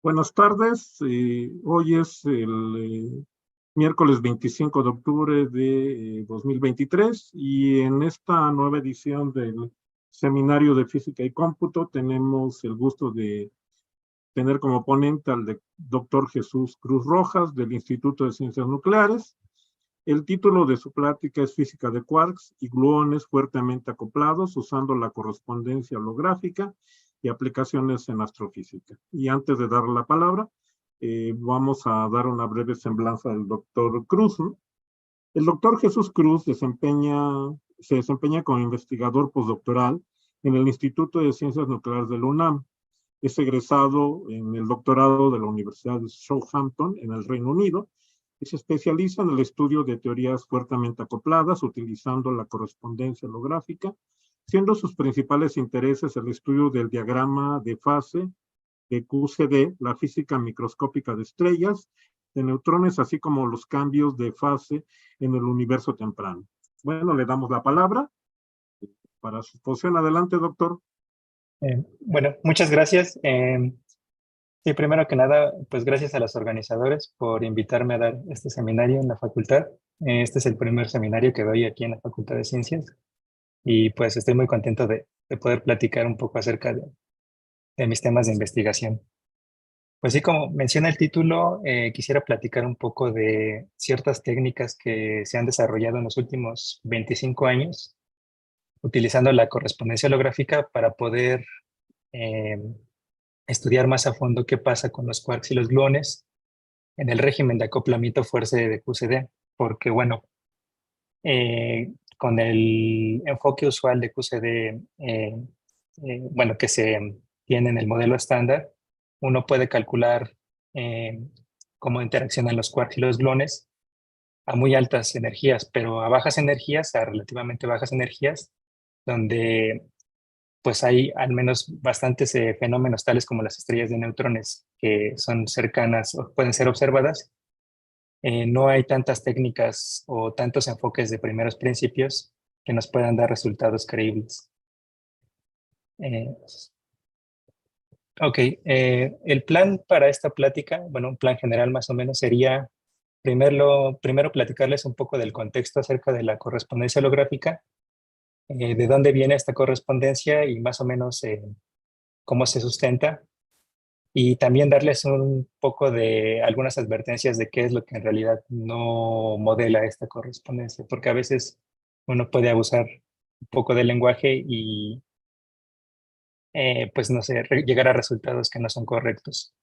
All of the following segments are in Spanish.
Buenas tardes. Hoy es el miércoles 25 de octubre de 2023 y en esta nueva edición del Seminario de Física y Cómputo tenemos el gusto de tener como ponente al doctor Jesús Cruz Rojas del Instituto de Ciencias Nucleares. El título de su plática es Física de quarks y gluones fuertemente acoplados usando la correspondencia holográfica y aplicaciones en astrofísica. Y antes de dar la palabra, vamos a dar una breve semblanza del doctor Cruz, ¿no? El doctor Jesús Cruz se desempeña como investigador postdoctoral en el Instituto de Ciencias Nucleares de la UNAM. Es egresado en el doctorado de la Universidad de Southampton, en el Reino Unido, y se especializa en el estudio de teorías fuertemente acopladas, utilizando la correspondencia holográfica, siendo sus principales intereses el estudio del diagrama de fase de QCD, la física microscópica de estrellas, de neutrones, así como los cambios de fase en el universo temprano. Bueno, le damos la palabra para su exposición. Adelante, doctor. Bueno, muchas gracias. Sí, primero que nada, pues gracias a los organizadores por invitarme a dar este seminario en la facultad. Este es el primer seminario que doy aquí en la Facultad de Ciencias y pues estoy muy contento de poder platicar un poco acerca de mis temas de investigación. Pues sí, como menciona el título, quisiera platicar un poco de ciertas técnicas que se han desarrollado en los últimos 25 años utilizando la correspondencia holográfica para poder eh, estudiar más a fondo qué pasa con los quarks y los gluones en el régimen de acoplamiento fuerza de QCD, porque bueno, con el enfoque usual de QCD, bueno, que se tiene en el modelo estándar, uno puede calcular eh, cómo interaccionan los quarks y los gluones a muy altas energías, pero a bajas energías, a relativamente bajas energías, donde pues hay al menos bastantes fenómenos tales como las estrellas de neutrones que son cercanas o pueden ser observadas. No hay tantas técnicas o tantos enfoques de primeros principios que nos puedan dar resultados creíbles. Eh, ok, el plan para esta plática, bueno, un plan general más o menos sería primero platicarles un poco del contexto acerca de la correspondencia holográfica, de dónde viene esta correspondencia y más o menos cómo se sustenta. Y también darles un poco de algunas advertencias de qué es lo que en realidad no modela esta correspondencia, porque a veces uno puede abusar un poco del lenguaje y, pues no sé, llegar a resultados que no son correctos.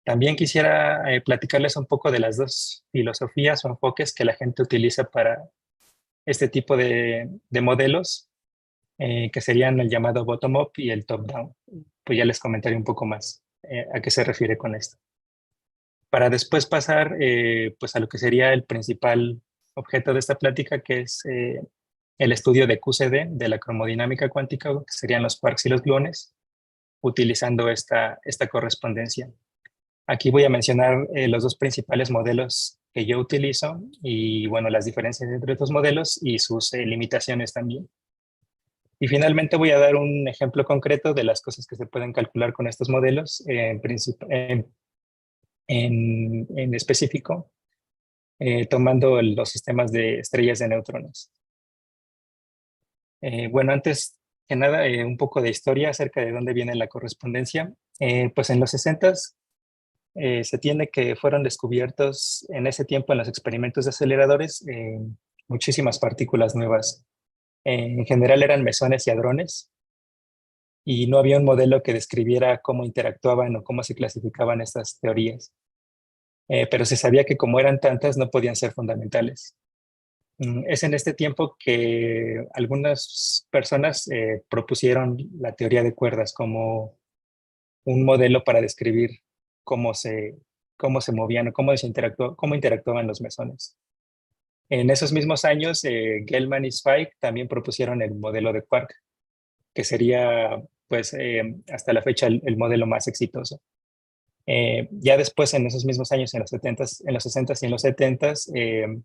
También quisiera platicarles un poco de las dos filosofías o enfoques que la gente utiliza para este tipo de modelos, que serían el llamado bottom-up y el top-down. Pues ya les comentaré un poco más a qué se refiere con esto, para después pasar pues a lo que sería el principal objeto de esta plática, que es el estudio de QCD, de la cromodinámica cuántica, que serían los quarks y los gluones, utilizando esta correspondencia. Aquí voy a mencionar los dos principales modelos que yo utilizo y, bueno, las diferencias entre estos modelos y sus limitaciones también. Y finalmente voy a dar un ejemplo concreto de las cosas que se pueden calcular con estos modelos, en específico, tomando los sistemas de estrellas de neutrones. Bueno, antes que nada, un poco de historia acerca de dónde viene la correspondencia. Pues en los 60 se tiene que fueron descubiertos en ese tiempo en los experimentos de aceleradores muchísimas partículas nuevas. En general eran mesones y hadrones, y no había un modelo que describiera cómo interactuaban o cómo se clasificaban estas teorías. Pero se sabía que como eran tantas no podían ser fundamentales. Es en este tiempo que algunas personas propusieron la teoría de cuerdas como un modelo para describir cómo cómo se movían o cómo interactuaban los mesones. En esos mismos años, Gell-Mann y Zweig también propusieron el modelo de quark, que sería, pues, hasta la fecha el modelo más exitoso. Ya después, en esos mismos años, en los 70s, en los 60s y en los 70s,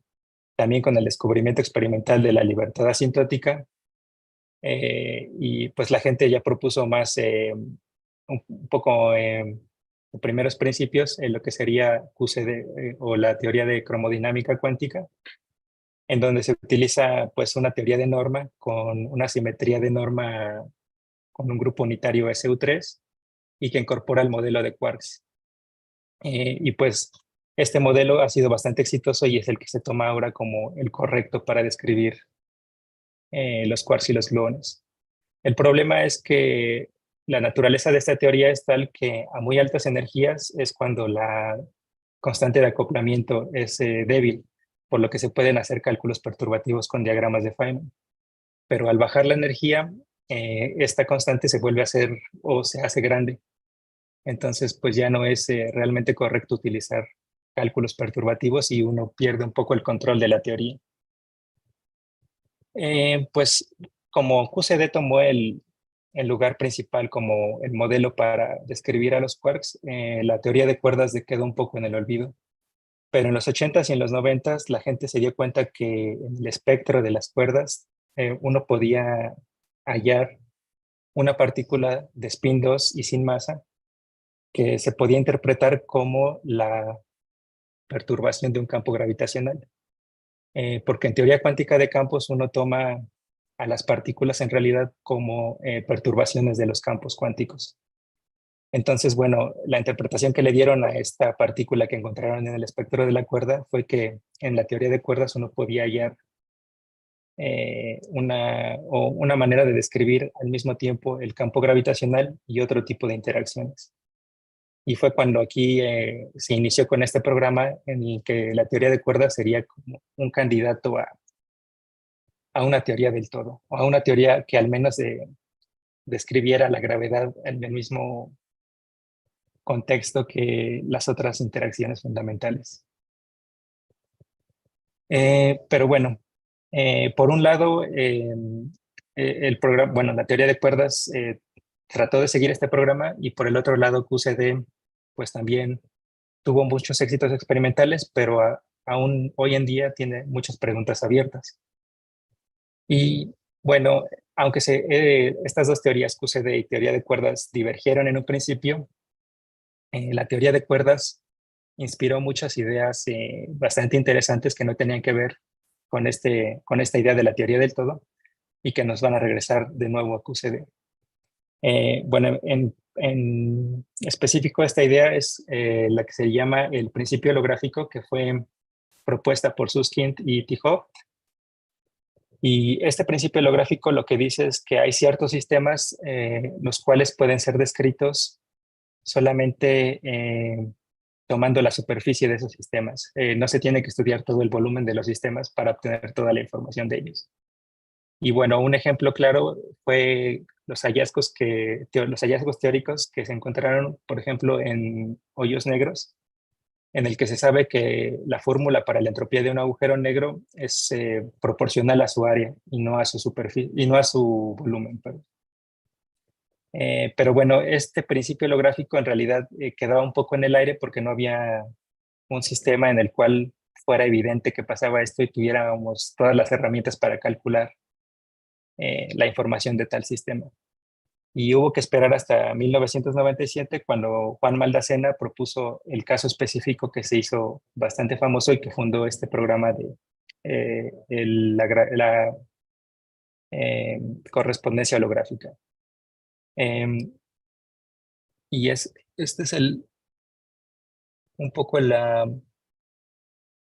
también con el descubrimiento experimental de la libertad asintótica, y pues la gente ya propuso más, un poco primeros principios en lo que sería QCD o la teoría de cromodinámica cuántica, en donde se utiliza pues una teoría de norma con una simetría de norma con un grupo unitario SU3 y que incorpora el modelo de quarks. Y pues este modelo ha sido bastante exitoso y es el que se toma ahora como el correcto para describir los quarks y los gluones. El problema es que la naturaleza de esta teoría es tal que a muy altas energías es cuando la constante de acoplamiento es débil, por lo que se pueden hacer cálculos perturbativos con diagramas de Feynman. Pero al bajar la energía, esta constante se vuelve a hacer o se hace grande. Entonces, pues ya no es realmente correcto utilizar cálculos perturbativos y uno pierde un poco el control de la teoría. Pues como QCD tomó el lugar principal como el modelo para describir a los quarks, la teoría de cuerdas quedó un poco en el olvido. Pero en los 80s y en los 90s la gente se dio cuenta que en el espectro de las cuerdas uno podía hallar una partícula de spin 2 y sin masa que se podía interpretar como la perturbación de un campo gravitacional. Porque en teoría cuántica de campos uno toma a las partículas en realidad como perturbaciones de los campos cuánticos. Entonces, bueno, la interpretación que le dieron a esta partícula que encontraron en el espectro de la cuerda fue que en la teoría de cuerdas uno podía hallar una manera de describir al mismo tiempo el campo gravitacional y otro tipo de interacciones. Y fue cuando aquí se inició con este programa en el que la teoría de cuerdas sería como un candidato a una teoría del todo, o a una teoría que al menos describiera la gravedad en el mismo contexto que las otras interacciones fundamentales. Pero bueno, por un lado, el programa, bueno, la teoría de cuerdas trató de seguir este programa y por el otro lado QCD pues también tuvo muchos éxitos experimentales, pero aún hoy en día tiene muchas preguntas abiertas. Y bueno, aunque estas dos teorías, QCD y teoría de cuerdas, divergieron en un principio, la teoría de cuerdas inspiró muchas ideas bastante interesantes que no tenían que ver con esta idea de la teoría del todo y que nos van a regresar de nuevo a QCD. Bueno, en específico esta idea es la que se llama el principio holográfico, que fue propuesta por Susskind y Tijoux. Y este principio holográfico lo que dice es que hay ciertos sistemas los cuales pueden ser descritos solamente tomando la superficie de esos sistemas. No se tiene que estudiar todo el volumen de los sistemas para obtener toda la información de ellos. Y bueno, un ejemplo claro fue los hallazgos teóricos que se encontraron, por ejemplo, en hoyos negros, en el que se sabe que la fórmula para la entropía de un agujero negro es proporcional a su área y no a su superficie y no a su volumen. Pero bueno, este principio holográfico en realidad quedaba un poco en el aire porque no había un sistema en el cual fuera evidente que pasaba esto y tuviéramos todas las herramientas para calcular la información de tal sistema. Y hubo que esperar hasta 1997 cuando Juan Maldacena propuso el caso específico que se hizo bastante famoso y que fundó este programa de la correspondencia holográfica. Y este es un poco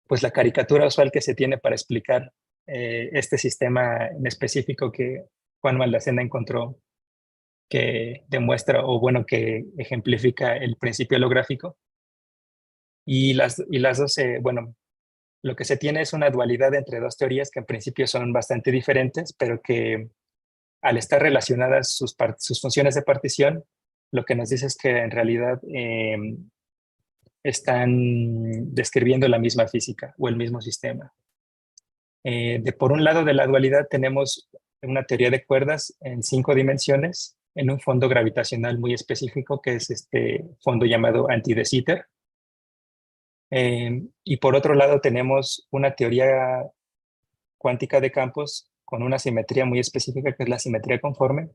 pues la caricatura usual que se tiene para explicar este sistema en específico que Juan Maldacena encontró, que demuestra o bueno, que ejemplifica el principio holográfico. Y las dos, bueno, lo que se tiene es una dualidad entre dos teorías que en principio son bastante diferentes, pero que al estar relacionadas sus funciones de partición, lo que nos dice es que en realidad están describiendo la misma física o el mismo sistema. Por un lado de la dualidad tenemos una teoría de cuerdas en 5 dimensiones en un fondo gravitacional muy específico que es este fondo llamado anti-de Sitter. Y por otro lado tenemos una teoría cuántica de campos con una simetría muy específica que es la simetría conforme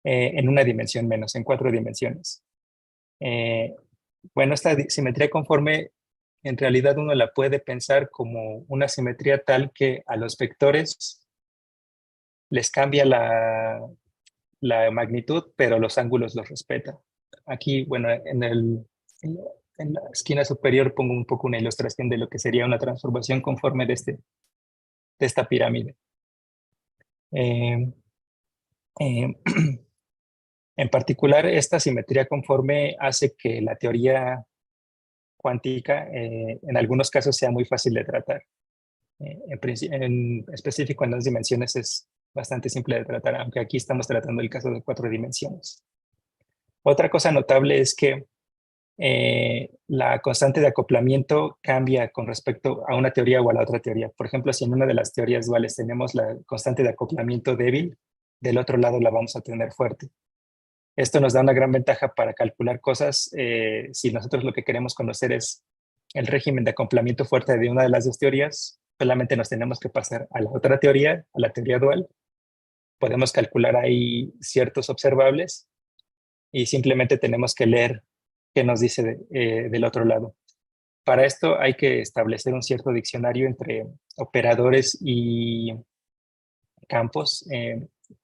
en una dimensión menos, en 4 dimensiones. Bueno, esta simetría conforme en realidad uno la puede pensar como una simetría tal que a los vectores les cambia la magnitud, pero los ángulos los respeta. Aquí, bueno, en la esquina superior pongo un poco una ilustración de lo que sería una transformación conforme de esta pirámide. Eh, eh, en particular, esta simetría conforme hace que la teoría cuántica en algunos casos sea muy fácil de tratar. En específico en 2 dimensiones es bastante simple de tratar, aunque aquí estamos tratando el caso de 4 dimensiones. Otra cosa notable es que la constante de acoplamiento cambia con respecto a una teoría o a la otra teoría. Por ejemplo, si en una de las teorías duales tenemos la constante de acoplamiento débil, del otro lado la vamos a tener fuerte. Esto nos da una gran ventaja para calcular cosas si nosotros lo que queremos conocer es el régimen de acoplamiento fuerte de una de las dos teorías, solamente nos tenemos que pasar a la otra teoría, a la teoría dual. Podemos calcular ahí ciertos observables y simplemente tenemos que leer qué nos dice del otro lado. Para esto hay que establecer un cierto diccionario entre operadores y campos,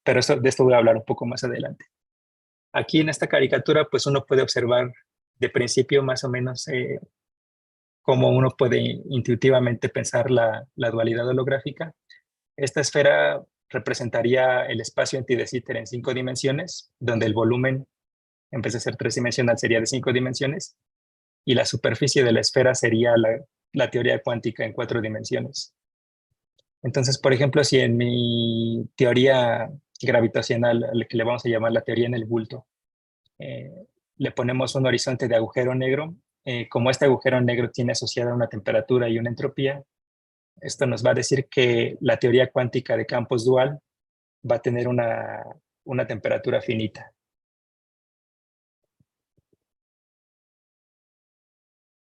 pero de esto voy a hablar un poco más adelante. Aquí en esta caricatura, pues uno puede observar de principio más o menos cómo uno puede intuitivamente pensar la dualidad holográfica. Esta esfera representaría el espacio en de Sitter en 5 dimensiones, donde el volumen, en vez de ser 3-dimensional, sería de 5 dimensiones, y la superficie de la esfera sería la teoría cuántica en 4 dimensiones. Entonces, por ejemplo, si en mi teoría gravitacional, a la que le vamos a llamar la teoría en el bulto, eh, le ponemos un horizonte de agujero negro, como este agujero negro tiene asociada una temperatura y una entropía, esto nos va a decir que la teoría cuántica de campos dual va a tener una temperatura finita.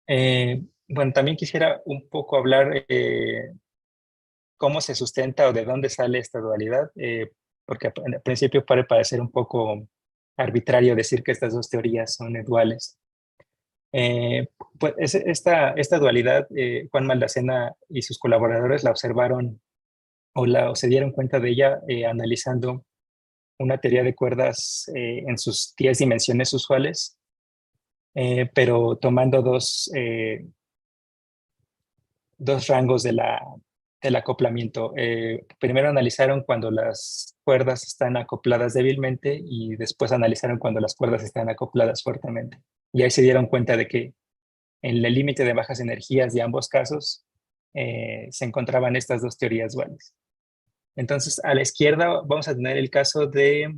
Bueno, también quisiera un poco hablar cómo se sustenta o de dónde sale esta dualidad, porque al principio puede parecer un poco arbitrario decir que estas dos teorías son duales. Pues esta dualidad, Juan Maldacena y sus colaboradores la observaron o se dieron cuenta de ella analizando una teoría de cuerdas en sus 10 dimensiones usuales, pero tomando dos rangos del acoplamiento. Primero analizaron cuando las cuerdas están acopladas débilmente y después analizaron cuando las cuerdas están acopladas fuertemente. Y ahí se dieron cuenta de que en el límite de bajas energías de ambos casos se encontraban estas dos teorías duales. Entonces, a la izquierda vamos a tener el caso de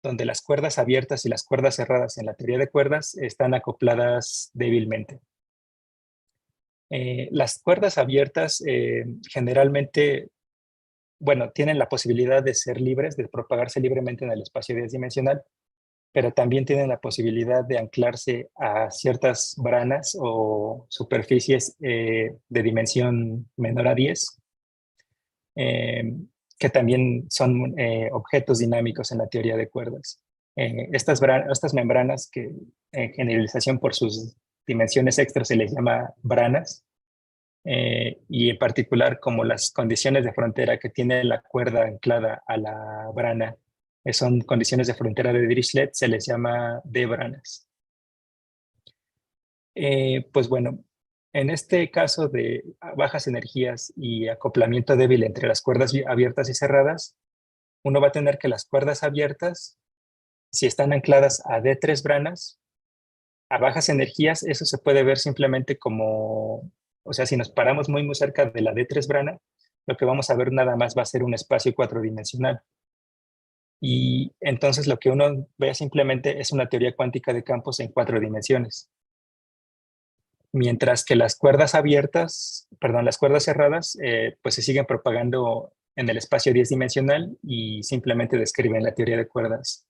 donde las cuerdas abiertas y las cuerdas cerradas en la teoría de cuerdas están acopladas débilmente. Las cuerdas abiertas generalmente, bueno, tienen la posibilidad de ser libres, de propagarse libremente en el espacio 10-dimensional, pero también tienen la posibilidad de anclarse a ciertas branas o superficies de dimensión menor a 10, eh, que también son objetos dinámicos en la teoría de cuerdas. Estas membranas, que en generalización por sus dimensiones extras se les llama branas, y en particular como las condiciones de frontera que tiene la cuerda anclada a la brana son condiciones de frontera de Dirichlet, se les llama D-branas. Pues bueno, en este caso de bajas energías y acoplamiento débil entre las cuerdas abiertas y cerradas, uno va a tener que las cuerdas abiertas, si están ancladas a D3 branas, a bajas energías, eso se puede ver simplemente como, o sea, si nos paramos muy cerca de la D3 brana, lo que vamos a ver nada más va a ser un espacio 4-dimensional. Y entonces lo que uno ve simplemente es una teoría cuántica de campos en 4 dimensiones. Mientras que las cuerdas abiertas, perdón, las cuerdas cerradas, pues se siguen propagando en el espacio 10-dimensional y simplemente describen la teoría de cuerdas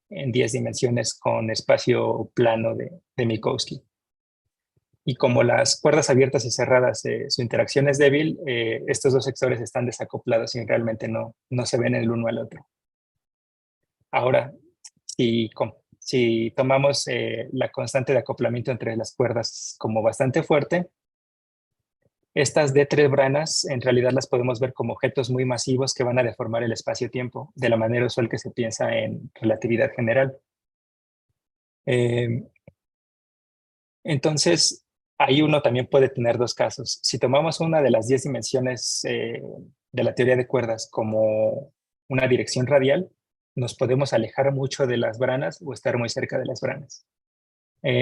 en 10 dimensiones con espacio plano de Minkowski. Y como las cuerdas abiertas y cerradas, su interacción es débil, estos dos sectores están desacoplados y realmente no se ven el uno al otro. Ahora, si si tomamos la constante de acoplamiento entre las cuerdas como bastante fuerte, estas D3 branas en realidad las podemos ver como objetos muy masivos que van a deformar el espacio-tiempo de la manera usual que se piensa en relatividad general. Entonces, ahí uno también puede tener dos casos. Si tomamos una de las 10 dimensiones de la teoría de cuerdas como una dirección radial, nos podemos alejar mucho de las branas o estar muy cerca de las branas.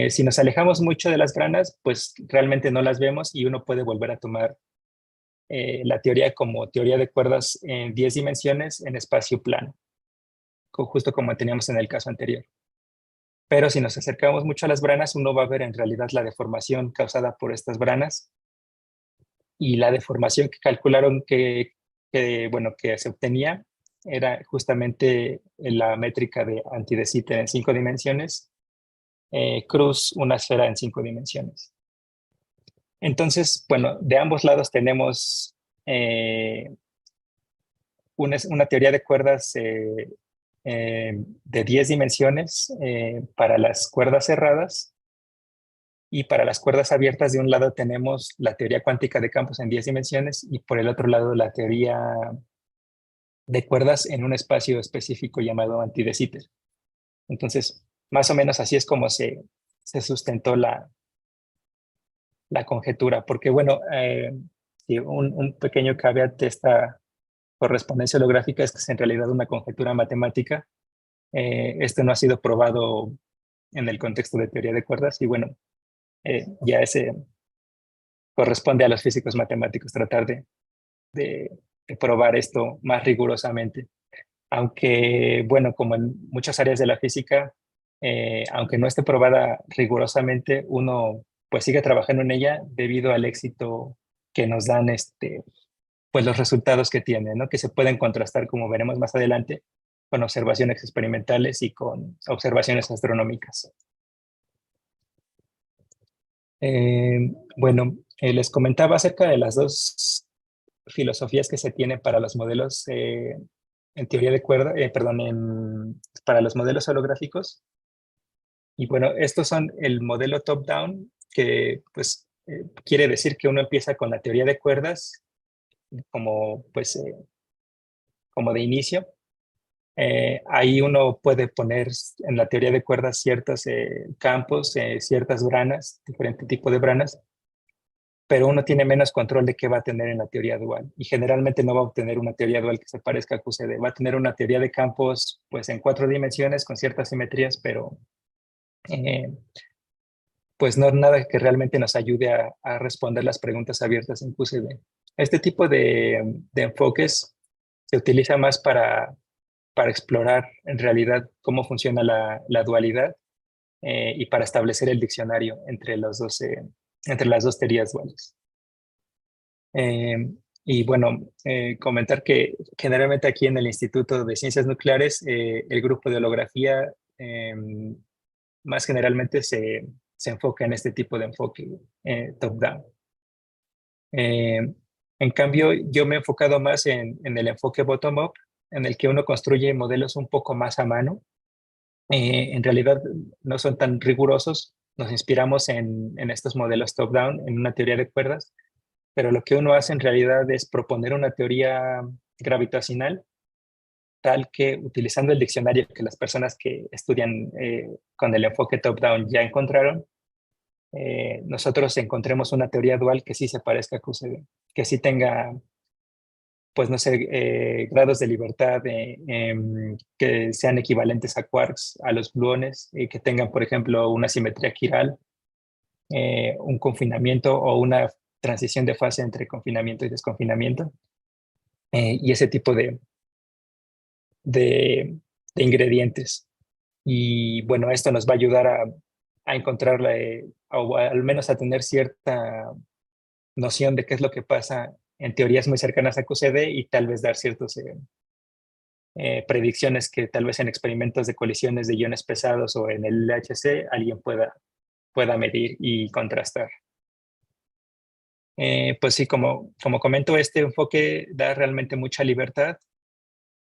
Si nos alejamos mucho de las branas, pues realmente no las vemos y uno puede volver a tomar la teoría como teoría de cuerdas en 10 dimensiones en espacio plano, justo como teníamos en el caso anterior. Pero si nos acercamos mucho a las branas, uno va a ver en realidad la deformación causada por estas branas y la deformación que calcularon bueno, que se obtenía era justamente la métrica de anti de Sitter en 5 dimensiones, cruz una esfera en 5 dimensiones. Entonces, bueno, de ambos lados tenemos una teoría de cuerdas de 10 dimensiones para las cuerdas cerradas, y para las cuerdas abiertas de un lado tenemos la teoría cuántica de campos en 10 dimensiones y por el otro lado la teoría de cuerdas en un espacio específico llamado anti de Sitter. Entonces, más o menos así es como se sustentó la conjetura, porque bueno, un pequeño caveat de esta correspondencia holográfica es que es en realidad una conjetura matemática. Esto no ha sido probado en el contexto de teoría de cuerdas y bueno, ya ese corresponde a los físicos matemáticos tratar de probar esto más rigurosamente. Aunque, bueno, como en muchas áreas de la física, aunque no esté probada rigurosamente, uno pues sigue trabajando en ella debido al éxito que nos dan pues los resultados que tiene, ¿no? Que se pueden contrastar, como veremos más adelante, con observaciones experimentales y con observaciones astronómicas. Bueno, les comentaba acerca de las dos filosofías que se tienen para los modelos en teoría de cuerda, perdón, para los modelos holográficos. Y bueno, estos son el modelo top-down, que pues quiere decir que uno empieza con la teoría de cuerdas como pues como de inicio. Ahí uno puede poner en la teoría de cuerdas ciertos campos, ciertas branas, diferente tipo de branas, pero uno tiene menos control de qué va a tener en la teoría dual. Y generalmente no va a obtener una teoría dual que se parezca a QCD. Va a tener una teoría de campos pues en 4 dimensiones con ciertas simetrías, pero eh, pues no nada que realmente nos ayude a responder las preguntas abiertas en QCD. Este tipo de enfoques se utiliza más para explorar en realidad cómo funciona la dualidad y para establecer el diccionario entre las dos teorías duales. Y bueno, comentar que generalmente aquí en el Instituto de Ciencias Nucleares, el grupo de holografía más generalmente se enfoca en este tipo de enfoque top-down. En cambio, yo me he enfocado más en el enfoque bottom-up, en el que uno construye modelos un poco más a mano. En realidad no son tan rigurosos, nos inspiramos en estos modelos top-down, en una teoría de cuerdas, pero lo que uno hace en realidad es proponer una teoría gravitacional tal que utilizando el diccionario que las personas que estudian con el enfoque top-down ya encontraron, nosotros encontremos una teoría dual que sí se parezca a QCD, que sí tenga, pues no sé, grados de libertad que sean equivalentes a quarks, a los gluones, y que tengan, por ejemplo, una simetría quiral, un confinamiento o una transición de fase entre confinamiento y desconfinamiento, y ese tipo de, de ingredientes. Y bueno, esto nos va a ayudar a encontrar, o al menos a tener cierta noción de qué es lo que pasa en teorías muy cercanas a QCD y tal vez dar ciertas predicciones que tal vez en experimentos de colisiones de iones pesados o en el LHC alguien pueda medir y contrastar. Pues sí, como comento, este enfoque da realmente mucha libertad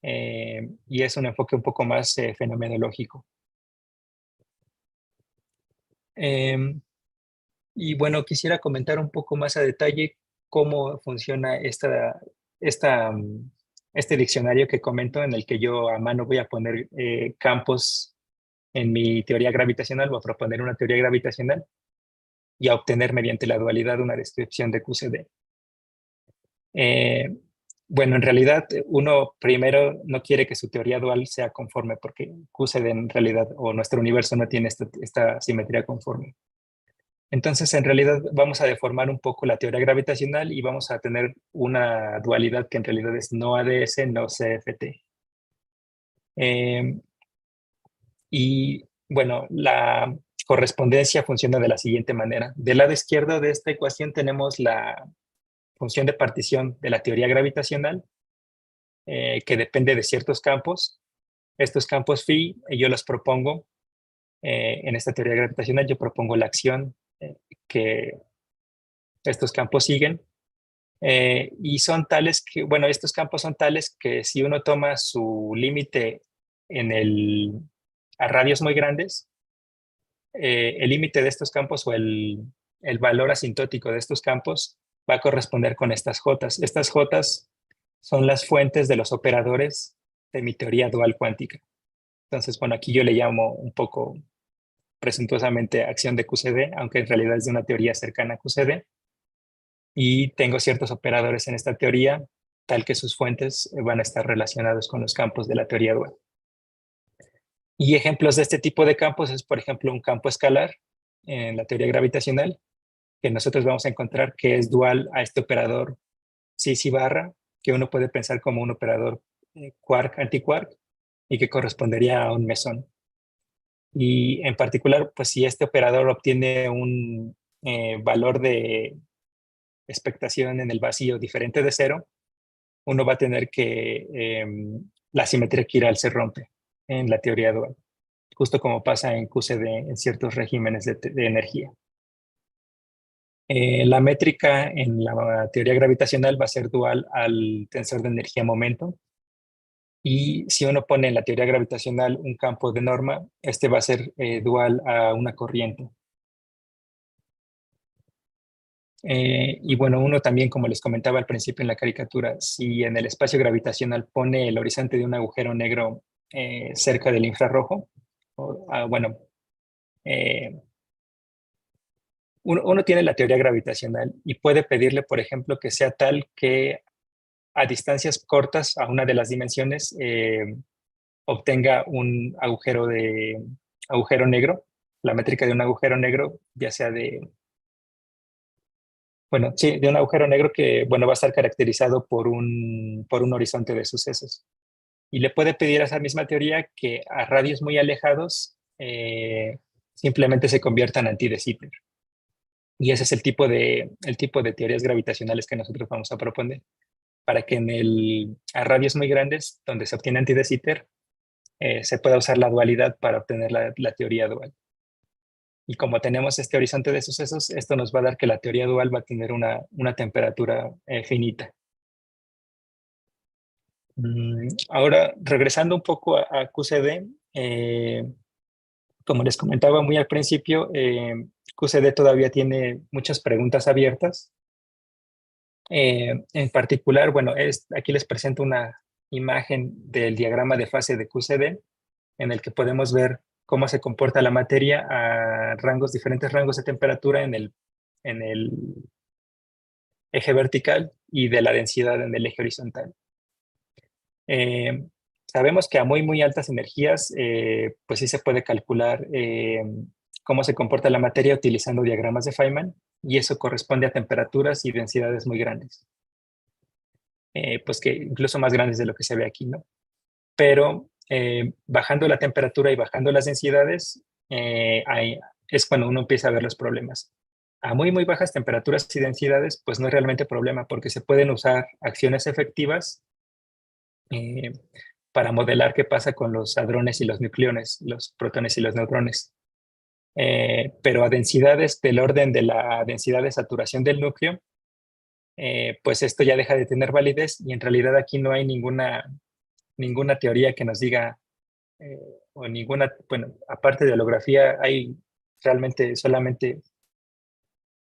y es un enfoque un poco más fenomenológico. Em, y bueno, quisiera comentar un poco más a detalle cómo funciona esta, mm, este diccionario que comento, en el que yo a mano voy a poner campos en mi teoría gravitacional, o a proponer una teoría gravitacional y a obtener mediante la dualidad una descripción de QCD. Eh, bueno, en realidad uno primero no quiere que su teoría dual sea conforme, porque QCD en realidad, o nuestro universo, no tiene esta simetría conforme. Entonces, en realidad vamos a deformar un poco la teoría gravitacional y vamos a tener una dualidad que en realidad es no ADS, no CFT. Y bueno, la correspondencia funciona de la siguiente manera. Del lado izquierdo de esta ecuación tenemos la función de partición de la teoría gravitacional, que depende de ciertos campos. Estos campos phi, yo los propongo en esta teoría gravitacional, yo propongo la acción que estos campos siguen. Y son tales que, bueno, estos campos son tales que si uno toma su límite a radios muy grandes, el límite de estos campos, o el valor asintótico de estos campos, va a corresponder con estas jotas. Estas jotas son las fuentes de los operadores de mi teoría dual cuántica. Entonces, bueno, aquí yo le llamo un poco presuntuosamente acción de QCD, aunque en realidad es de una teoría cercana a QCD. Y tengo ciertos operadores en esta teoría, tal que sus fuentes van a estar relacionados con los campos de la teoría dual. Y ejemplos de este tipo de campos es, por ejemplo, un campo escalar en la teoría gravitacional, que nosotros vamos a encontrar que es dual a este operador Cis y barra, que uno puede pensar como un operador quark-antiquark, y que correspondería a un mesón. Y en particular, pues si este operador obtiene un valor de expectación en el vacío diferente de cero, uno va a tener que la simetría quiral se rompe en la teoría dual, justo como pasa en QCD en ciertos regímenes de energía. La métrica en la teoría gravitacional va a ser dual al tensor de energía-momento. Y si uno pone en la teoría gravitacional un campo de norma, este va a ser dual a una corriente. Y bueno, uno también, como les comentaba al principio en la caricatura, si en el espacio gravitacional pone el horizonte de un agujero negro cerca del infrarrojo, bueno, uno tiene la teoría gravitacional y puede pedirle, por ejemplo, que sea tal que a distancias cortas a una de las dimensiones obtenga un agujero negro, la métrica de un agujero negro, ya sea bueno, sí, de un agujero negro que, bueno, va a estar caracterizado por un horizonte de sucesos. Y le puede pedir a esa misma teoría que a radios muy alejados simplemente se conviertan anti de Sitter. Y ese es el tipo de teorías gravitacionales que nosotros vamos a proponer, para que a radios muy grandes, donde se obtiene anti de Sitter, se pueda usar la dualidad para obtener la teoría dual. Y como tenemos este horizonte de sucesos, esto nos va a dar que la teoría dual va a tener una temperatura finita. Ahora, regresando un poco a QCD, como les comentaba muy al principio, QCD todavía tiene muchas preguntas abiertas. En particular, bueno, aquí les presento una imagen del diagrama de fase de QCD, en el que podemos ver cómo se comporta la materia a diferentes rangos de temperatura en el eje vertical y de la densidad en el eje horizontal. Sabemos que a muy, muy altas energías, pues sí se puede calcular cómo se comporta la materia utilizando diagramas de Feynman, y eso corresponde a temperaturas y densidades muy grandes, pues que incluso más grandes de lo que se ve aquí, ¿no? Pero bajando la temperatura y bajando las densidades, es cuando uno empieza a ver los problemas. A muy, muy bajas temperaturas y densidades, pues no es realmente problema, porque se pueden usar acciones efectivas eh, para modelar qué pasa con los hadrones y los nucleones, los protones y los neutrones. Pero a densidades del orden de la densidad de saturación del núcleo, pues esto ya deja de tener validez, y en realidad aquí no hay ninguna teoría que nos diga, o ninguna, bueno, aparte de holografía, hay realmente solamente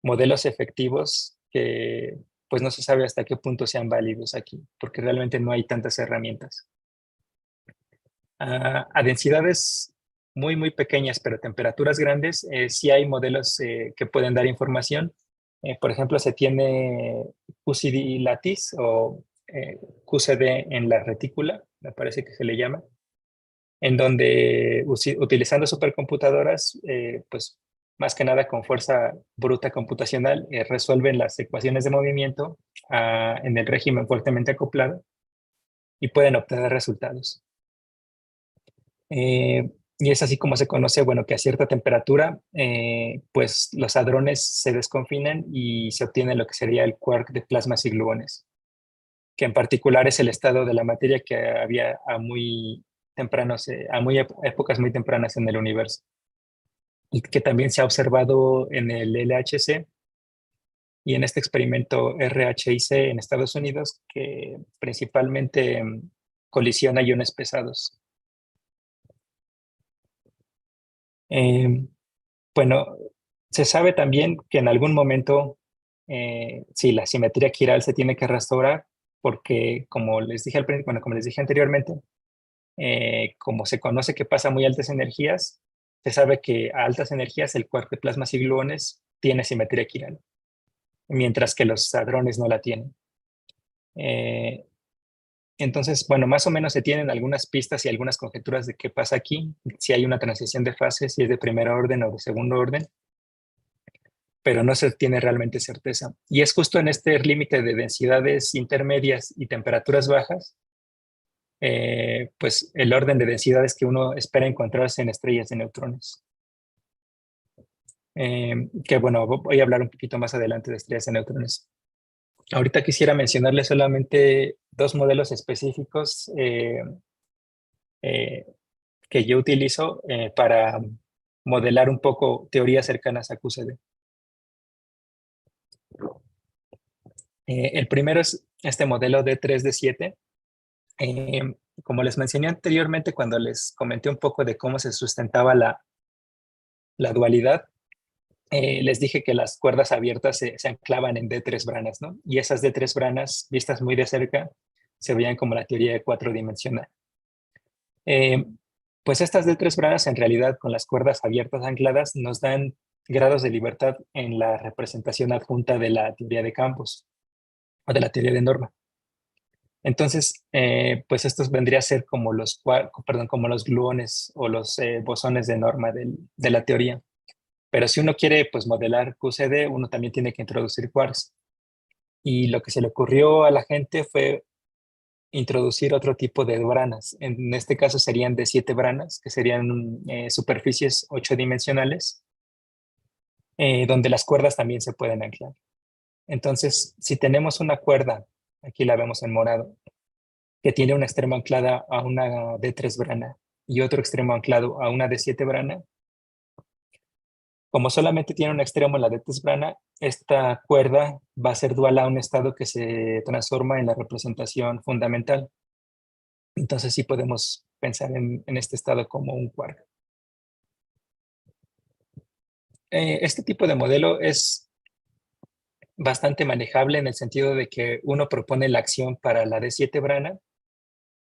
modelos efectivos que pues no se sabe hasta qué punto sean válidos aquí, porque realmente no hay tantas herramientas. A densidades muy pequeñas, pero temperaturas grandes, sí hay modelos que pueden dar información. Por ejemplo, se tiene QCD lattice o QCD en la retícula, me parece que se le llama, en donde utilizando supercomputadoras, pues más que nada con fuerza bruta computacional, resuelven las ecuaciones de movimiento en el régimen fuertemente acoplado y pueden obtener resultados. Y es así como se conoce, bueno, que a cierta temperatura, pues los hadrones se desconfinan y se obtiene lo que sería el quark de plasmas y gluones, que en particular es el estado de la materia que había a muy tempranos, épocas muy tempranas en el universo, y que también se ha observado en el LHC y en este experimento RHIC en Estados Unidos, que principalmente colisiona iones pesados. Eh, Bueno, se sabe también que en algún momento, sí, la simetría quiral se tiene que restaurar porque, como les dije al principio, bueno, como les dije anteriormente, como se conoce que pasa a muy altas energías, se sabe que a altas energías el quark de plasmas y gluones tiene simetría quiral, mientras que los hadrones no la tienen. Eh, entonces, bueno, más o menos se tienen algunas pistas y algunas conjeturas de qué pasa aquí, si hay una transición de fase, si es de primer orden o de segundo orden, pero no se tiene realmente certeza. Y es justo en este límite de densidades intermedias y temperaturas bajas, pues el orden de densidades que uno espera encontrarse en estrellas de neutrones. Que bueno, voy a hablar un poquito más adelante de estrellas de neutrones. Ahorita quisiera mencionarles solamente dos modelos específicos eh, que yo utilizo para modelar un poco teorías cercanas a QCD. El primero es este modelo D3D7. Como les mencioné anteriormente, cuando les comenté un poco de cómo se sustentaba la dualidad, les dije que las cuerdas abiertas se anclaban en D3 branas, ¿no? Y esas D3 branas, vistas muy de cerca, se veían como la teoría de 4-dimensional. Eh, pues estas D3 branas, en realidad, con las cuerdas abiertas ancladas, nos dan grados de libertad en la representación adjunta de la teoría de campos o de la teoría de norma. Entonces, pues estos vendría a ser como como los gluones o los bosones de norma de la teoría. Pero si uno quiere pues modelar QCD, uno también tiene que introducir quarks. Y lo que se le ocurrió a la gente fue introducir otro tipo de branas. En este caso serían de 7 branas, que serían superficies 8-dimensionales, donde las cuerdas también se pueden anclar. Entonces, si tenemos una cuerda, aquí la vemos en morado, que tiene una extremo anclada a una D3 brana y otro extremo anclado a una D7 brana. Como solamente tiene un extremo en la D3 brana, esta cuerda va a ser dual a un estado que se transforma en la representación fundamental. Entonces sí podemos pensar en este estado como un quark. Este tipo de modelo es bastante manejable en el sentido de que uno propone la acción para la D7 brana.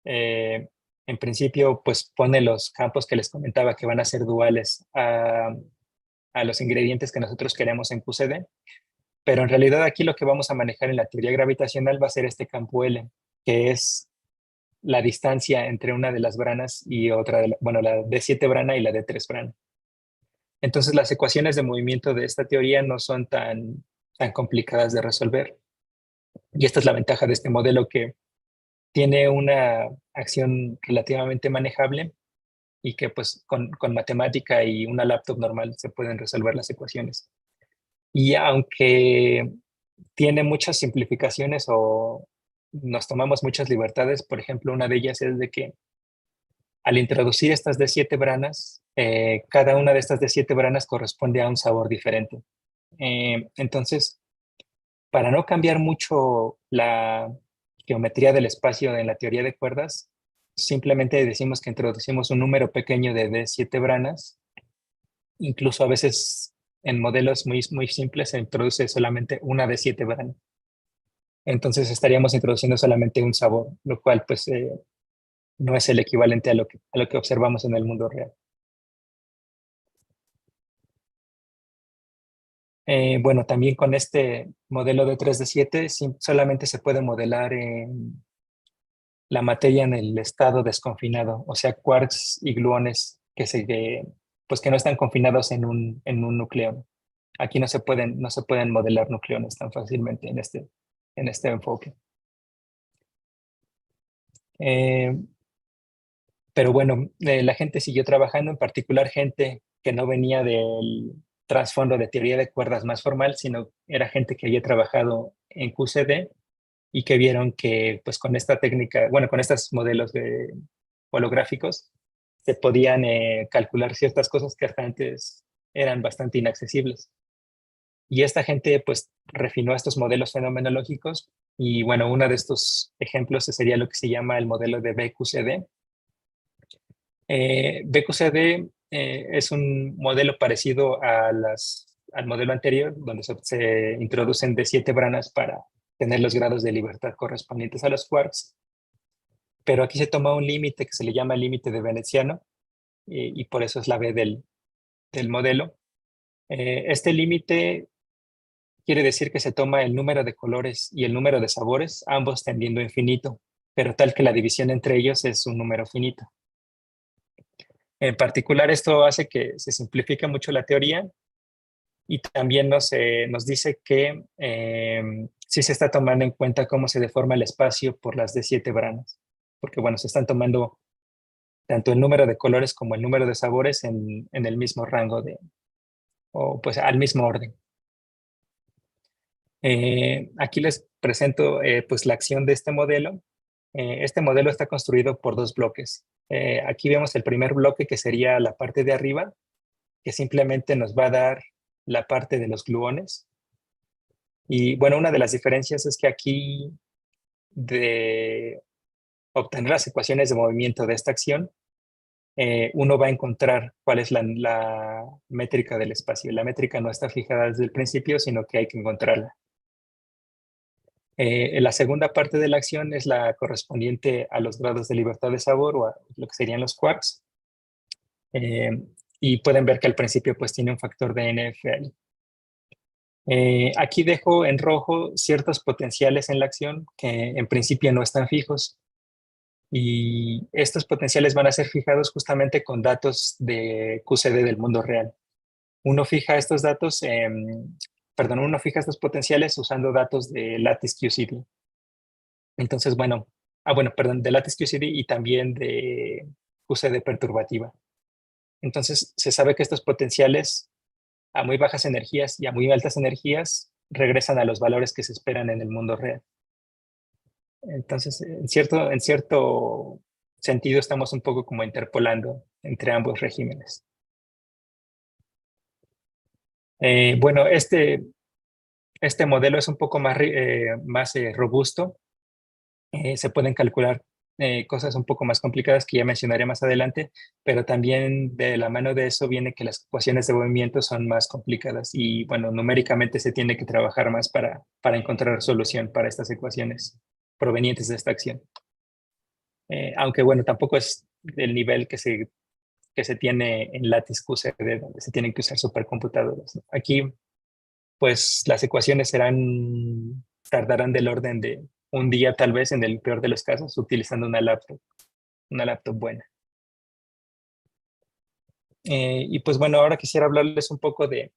En principio, pues pone los campos que les comentaba que van a ser duales a los ingredientes que nosotros queremos en QCD, pero en realidad aquí lo que vamos a manejar en la teoría gravitacional va a ser este campo L, que es la distancia entre una de las branas y otra, bueno, la D7 brana y la D3 brana. Entonces las ecuaciones de movimiento de esta teoría no son tan complicadas de resolver. Y esta es la ventaja de este modelo, que tiene una acción relativamente manejable y que pues con matemática y una laptop normal se pueden resolver las ecuaciones. Y aunque tiene muchas simplificaciones o nos tomamos muchas libertades, por ejemplo, una de ellas es de que al introducir estas de 7 branas, cada una de estas de 7 branas corresponde a un sabor diferente. Entonces, para no cambiar mucho la geometría del espacio en la teoría de cuerdas, simplemente decimos que introducimos un número pequeño de 7 branas Incluso a veces en modelos muy, muy simples se introduce solamente una de 7 branas. Entonces estaríamos introduciendo solamente un sabor, lo cual pues no es el equivalente a lo que observamos en el mundo real. Bueno, también con este modelo de 3 de 7 solamente se puede modelar la materia en el estado desconfinado, o sea, quarks y gluones pues que no están confinados en un nucleón. Aquí no se pueden modelar nucleones tan fácilmente en este enfoque. Eh, pero bueno, la gente siguió trabajando, en particular gente que no venía del trasfondo de teoría de cuerdas más formal, sino era gente que había trabajado en QCD y que vieron que pues con esta técnica, bueno, con estos modelos holográficos, se podían calcular ciertas cosas que hasta antes eran bastante inaccesibles. Y esta gente pues refinó estos modelos fenomenológicos y bueno, uno de estos ejemplos sería lo que se llama el modelo de BQCD. BQCD es un modelo parecido al modelo anterior, donde se introducen de 7 branas para tener los grados de libertad correspondientes a los quarks, pero aquí se toma un límite que se le llama límite de Veneciano, y por eso es la B del modelo. Este límite quiere decir que se toma el número de colores y el número de sabores, ambos tendiendo a infinito, pero tal que la división entre ellos es un número finito. En particular, esto hace que se simplifique mucho la teoría y también nos dice que sí se está tomando en cuenta cómo se deforma el espacio por las de 7 branas, porque bueno, se están tomando tanto el número de colores como el número de sabores en el mismo rango o pues al mismo orden. Aquí les presento pues la acción de este modelo. Este modelo está construido por 2 bloques. Aquí vemos el primer bloque, que sería la parte de arriba, que simplemente nos va a dar la parte de los gluones. Y bueno, una de las diferencias es que aquí de obtener las ecuaciones de movimiento de esta acción, uno va a encontrar cuál es la métrica del espacio. La métrica no está fijada desde el principio, sino que hay que encontrarla. La segunda parte de la acción es la correspondiente a los grados de libertad de sabor o a lo que serían los quarks. Eh, y pueden ver que al principio pues tiene un factor de NF ahí. Aquí dejo en rojo ciertos potenciales en la acción que en principio no están fijos. Y estos potenciales van a ser fijados justamente con datos de QCD del mundo real. Uno fija estos datos, uno fija estos potenciales usando datos de Lattice QCD. Entonces, bueno, de Lattice QCD y también de QCD perturbativa. Entonces, se sabe que estos potenciales a muy bajas energías y a muy altas energías regresan a los valores que se esperan en el mundo real. Entonces, en cierto sentido, estamos un poco como interpolando entre ambos regímenes. Bueno, este modelo es un poco más robusto. Se pueden calcular cosas un poco más complicadas que ya mencionaré más adelante, pero también de la mano de eso viene que las ecuaciones de movimiento son más complicadas y, bueno, numéricamente se tiene que trabajar más para encontrar solución para estas ecuaciones provenientes de esta acción. Aunque, bueno, tampoco es del nivel que se tiene en Lattice QCD, donde se tienen que usar supercomputadoras, ¿no? Aquí, pues, las ecuaciones tardarán del orden de un día, tal vez, en el peor de los casos, utilizando una laptop buena. Y pues bueno, ahora quisiera hablarles un poco de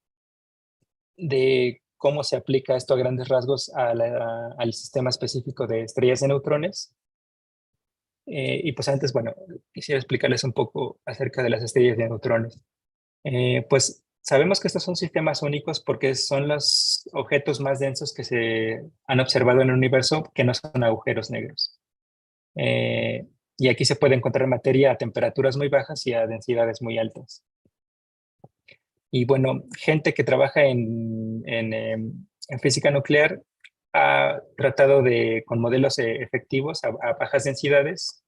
cómo se aplica esto a grandes rasgos al sistema específico de estrellas de neutrones. Y pues antes, bueno, quisiera explicarles un poco acerca de las estrellas de neutrones. Pues sabemos que estos son sistemas únicos porque son los objetos más densos que se han observado en el universo que no son agujeros negros. Y aquí se puede encontrar materia a temperaturas muy bajas y a densidades muy altas. Y bueno, gente que trabaja en física nuclear ha tratado con modelos efectivos a bajas densidades,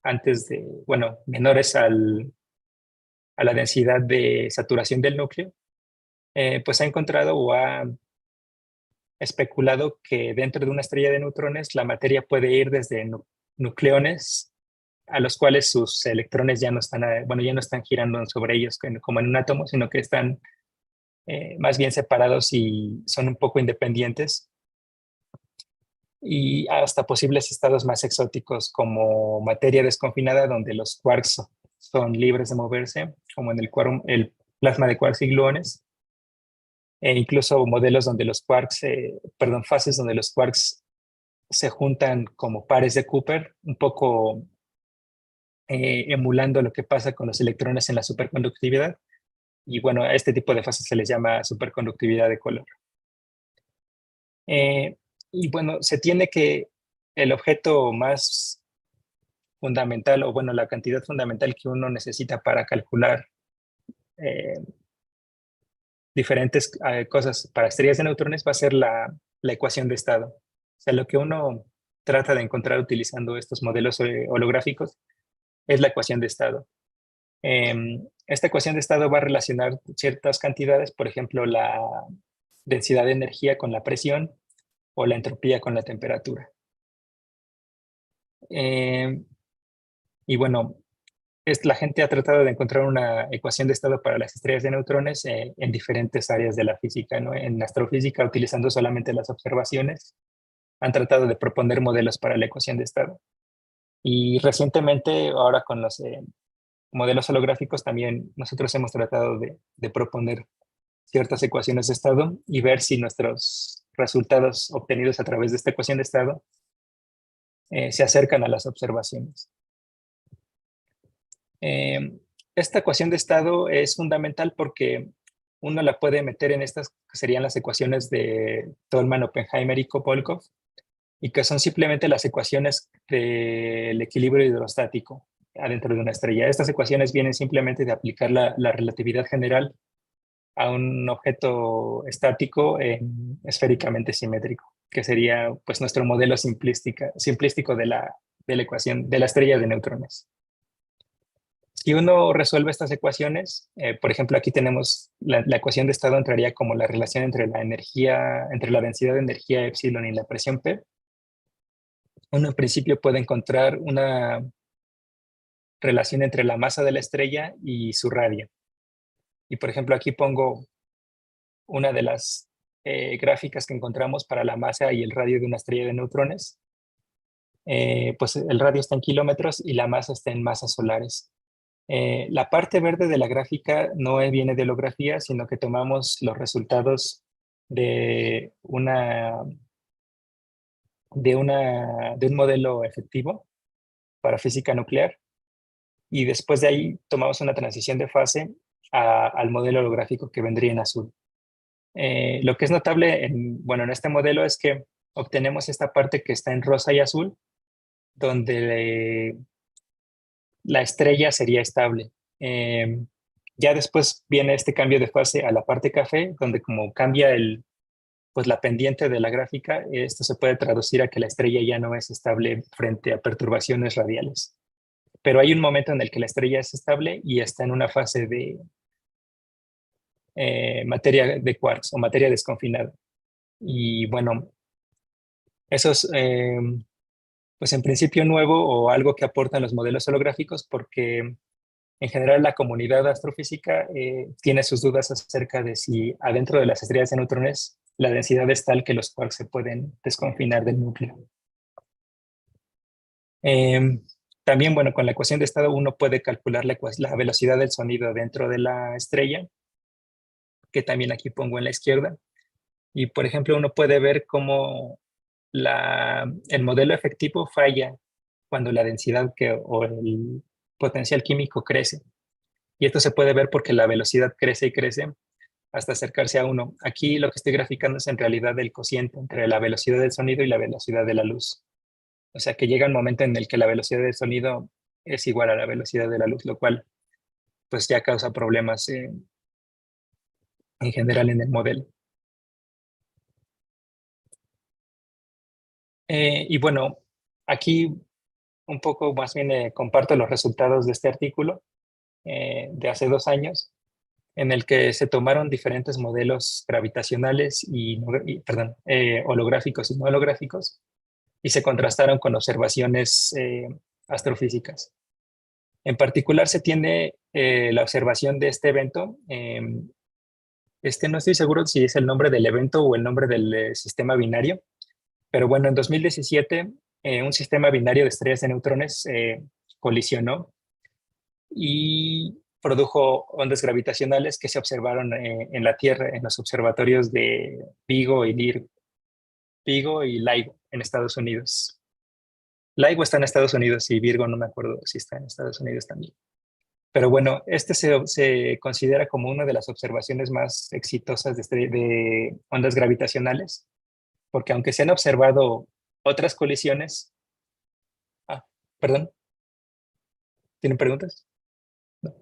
menores a la densidad de saturación del núcleo, pues ha encontrado o ha especulado que dentro de una estrella de neutrones la materia puede ir desde nucleones a los cuales sus electrones ya no están, bueno, ya no están girando sobre ellos como en un átomo, sino que están más bien separados y son un poco independientes, y hasta posibles estados más exóticos como materia desconfinada donde los quarks son libres de moverse, como en el plasma de quarks y gluones, e incluso modelos donde los quarks, perdón, fases donde los quarks se juntan como pares de Cooper, un poco emulando lo que pasa con los electrones en la superconductividad. Y bueno, a este tipo de fases se les llama superconductividad de color. Eh, y bueno, se tiene que el objeto más fundamental, o bueno, la cantidad fundamental que uno necesita para calcular eh, diferentes cosas para estrellas de neutrones va a ser la ecuación de estado. O sea, lo que uno trata de encontrar utilizando estos modelos holográficos es la ecuación de estado. Esta ecuación de estado va a relacionar ciertas cantidades, por ejemplo, la densidad de energía con la presión o la entropía con la temperatura. Y bueno, la gente ha tratado de encontrar una ecuación de estado para las estrellas de neutrones en diferentes áreas de la física, ¿no? En astrofísica, utilizando solamente las observaciones, han tratado de proponer modelos para la ecuación de estado. Y recientemente, ahora con los modelos holográficos, también nosotros hemos tratado de proponer ciertas ecuaciones de estado y ver si nuestros resultados obtenidos a través de esta ecuación de estado se acercan a las observaciones. Esta ecuación de estado es fundamental porque uno la puede meter en estas que serían las ecuaciones de Tolman, Oppenheimer y Kopolkov, y que son simplemente las ecuaciones del equilibrio hidrostático adentro de una estrella. Estas ecuaciones vienen simplemente de aplicar la relatividad general a un objeto estático esféricamente simétrico, que sería pues nuestro modelo simplístico de la ecuación de la estrella de neutrones. Si uno resuelve estas ecuaciones, por ejemplo, aquí tenemos la ecuación de estado entraría como la relación entre la energía, entre la densidad de energía epsilon y la presión P. Uno en principio puede encontrar una relación entre la masa de la estrella y su radio. Y por ejemplo, aquí pongo una de las gráficas que encontramos para la masa y el radio de una estrella de neutrones. Pues el radio está en kilómetros y la masa está en masas solares. La parte verde de la gráfica no viene de holografía, sino que tomamos los resultados de de un modelo efectivo para física nuclear, y después de ahí tomamos una transición de fase al modelo holográfico que vendría en azul. Lo que es notable bueno, en este modelo es que obtenemos esta parte que está en rosa y azul, donde la estrella sería estable. Ya después viene este cambio de fase a la parte café, donde como cambia pues la pendiente de la gráfica, esto se puede traducir a que la estrella ya no es estable frente a perturbaciones radiales. Pero hay un momento en el que la estrella es estable y está en una fase de materia de quarks o materia desconfinada. Y bueno, eso es pues en principio nuevo o algo que aportan los modelos holográficos, porque en general la comunidad astrofísica tiene sus dudas acerca de si adentro de las estrellas de neutrones la densidad es tal que los quarks se pueden desconfinar del núcleo. También, bueno, con la ecuación de estado uno puede calcular la velocidad del sonido dentro de la estrella, que también aquí pongo en la izquierda. Y, por ejemplo, uno puede ver cómo el modelo efectivo falla cuando la densidad o el potencial químico crece. Y esto se puede ver porque la velocidad crece y crece hasta acercarse a 1. Aquí lo que estoy graficando es en realidad el cociente entre la velocidad del sonido y la velocidad de la luz. O sea que llega un momento en el que la velocidad del sonido es igual a la velocidad de la luz, lo cual pues ya causa problemas en general en el modelo. Y bueno, aquí un poco más bien comparto los resultados de este artículo de hace 2 años. en el que se tomaron diferentes modelos gravitacionales holográficos y no holográficos, y se contrastaron con observaciones astrofísicas. En particular se tiene la observación de este evento. No estoy seguro si es el nombre del evento o el nombre del sistema binario, pero bueno, en 2017 un sistema binario de estrellas de neutrones colisionó y produjo ondas gravitacionales que se observaron en la Tierra, en los observatorios de Vigo y LIGO en Estados Unidos. LIGO está en Estados Unidos y Virgo no me acuerdo si está en Estados Unidos también. Pero bueno, se considera como una de las observaciones más exitosas de ondas gravitacionales, porque aunque se han observado otras colisiones, perdón, ¿tienen preguntas? No.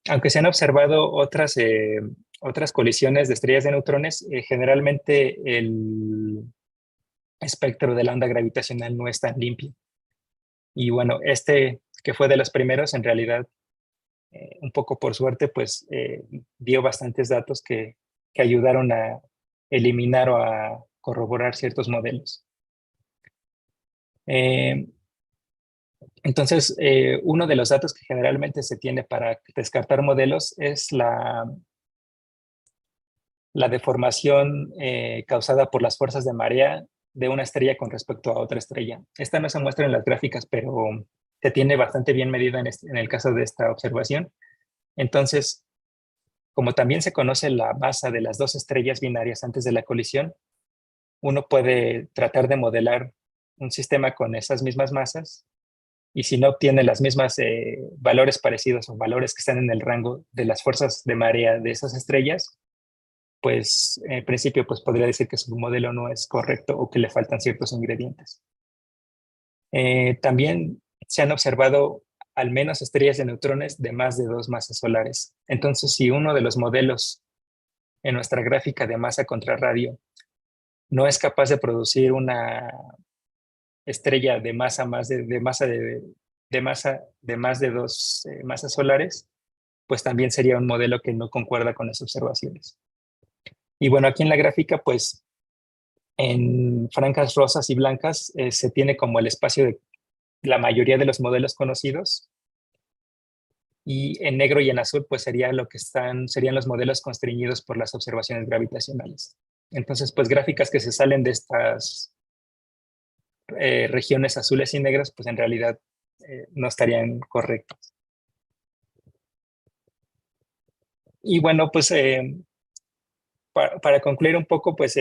Aunque se han observado otras colisiones de estrellas de neutrones, generalmente el espectro de la onda gravitacional no es tan limpio. Y bueno, que fue de los primeros, en realidad, un poco por suerte, pues dio bastantes datos que ayudaron a eliminar o a corroborar ciertos modelos. Entonces, uno de los datos que generalmente se tiene para descartar modelos es la deformación causada por las fuerzas de marea de una estrella con respecto a otra estrella. Esta no se muestra en las gráficas, pero se tiene bastante bien medida en el caso de esta observación. Entonces, como también se conoce la masa de las dos estrellas binarias antes de la colisión, uno puede tratar de modelar un sistema con esas mismas masas, y si no obtiene las mismas valores parecidos o valores que están en el rango de las fuerzas de marea de esas estrellas, pues en principio pues podría decir que su modelo no es correcto o que le faltan ciertos ingredientes. También se han observado al menos estrellas de neutrones de más de 2 masas solares. Entonces, si uno de los modelos en nuestra gráfica de masa contra radio no es capaz de producir una estrella de masa más de más de 2 masas solares, pues también sería un modelo que no concuerda con las observaciones. Y bueno, aquí en la gráfica, pues en franjas rosas y blancas se tiene como el espacio de la mayoría de los modelos conocidos, y en negro y en azul pues serían los modelos constreñidos por las observaciones gravitacionales. Entonces, pues gráficas que se salen de estas regiones azules y negras, pues en realidad no estarían correctas. Y bueno, pues para concluir un poco, pues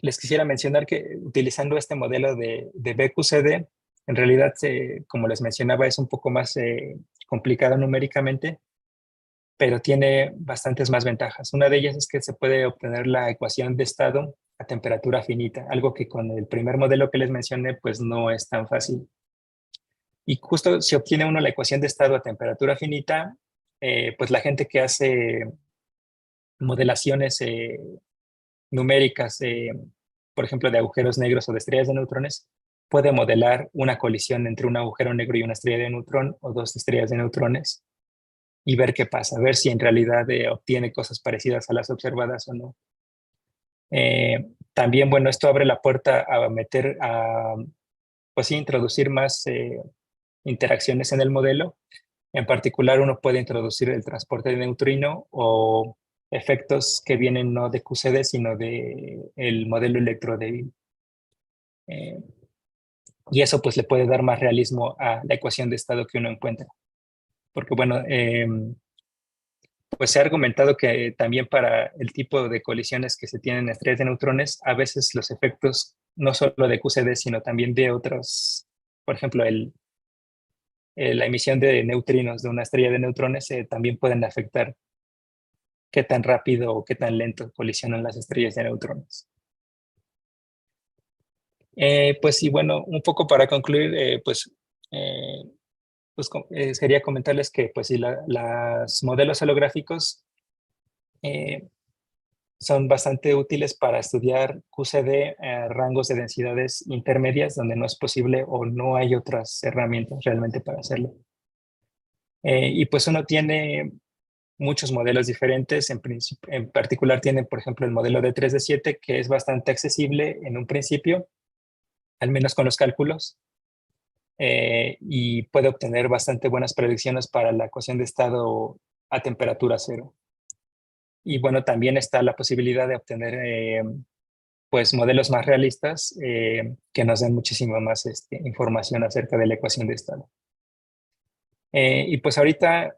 les quisiera mencionar que utilizando este modelo de BQCD, en realidad, como les mencionaba, es un poco más complicado numéricamente, pero tiene bastantes más ventajas. Una de ellas es que se puede obtener la ecuación de estado a temperatura finita, algo que con el primer modelo que les mencioné, pues no es tan fácil. Y justo si obtiene uno la ecuación de estado a temperatura finita, pues la gente que hace modelaciones numéricas, por ejemplo, de agujeros negros o de estrellas de neutrones, puede modelar una colisión entre un agujero negro y una estrella de neutrón o 2 estrellas de neutrones y ver qué pasa, ver si en realidad obtiene cosas parecidas a las observadas o no. También, bueno, esto abre la puerta pues sí, introducir más interacciones en el modelo. En particular, uno puede introducir el transporte de neutrino o efectos que vienen no de QCD, sino del modelo electrodébil. Y eso pues le puede dar más realismo a la ecuación de estado que uno encuentra. Porque bueno, pues se ha argumentado que también para el tipo de colisiones que se tienen en estrellas de neutrones, a veces los efectos no solo de QCD, sino también de otros, por ejemplo, la emisión de neutrinos de una estrella de neutrones también pueden afectar qué tan rápido o qué tan lento colisionan las estrellas de neutrones. Pues y bueno, un poco para concluir, quería comentarles que pues sí, los modelos holográficos son bastante útiles para estudiar QCD a rangos de densidades intermedias donde no es posible o no hay otras herramientas realmente para hacerlo. Y pues uno tiene muchos modelos diferentes. En particular tiene, por ejemplo, el modelo de 3D7, que es bastante accesible en un principio, al menos con los cálculos, y puede obtener bastante buenas predicciones para la ecuación de estado a temperatura cero. Y bueno, también está la posibilidad de obtener pues modelos más realistas que nos den muchísima más información acerca de la ecuación de estado. Y pues ahorita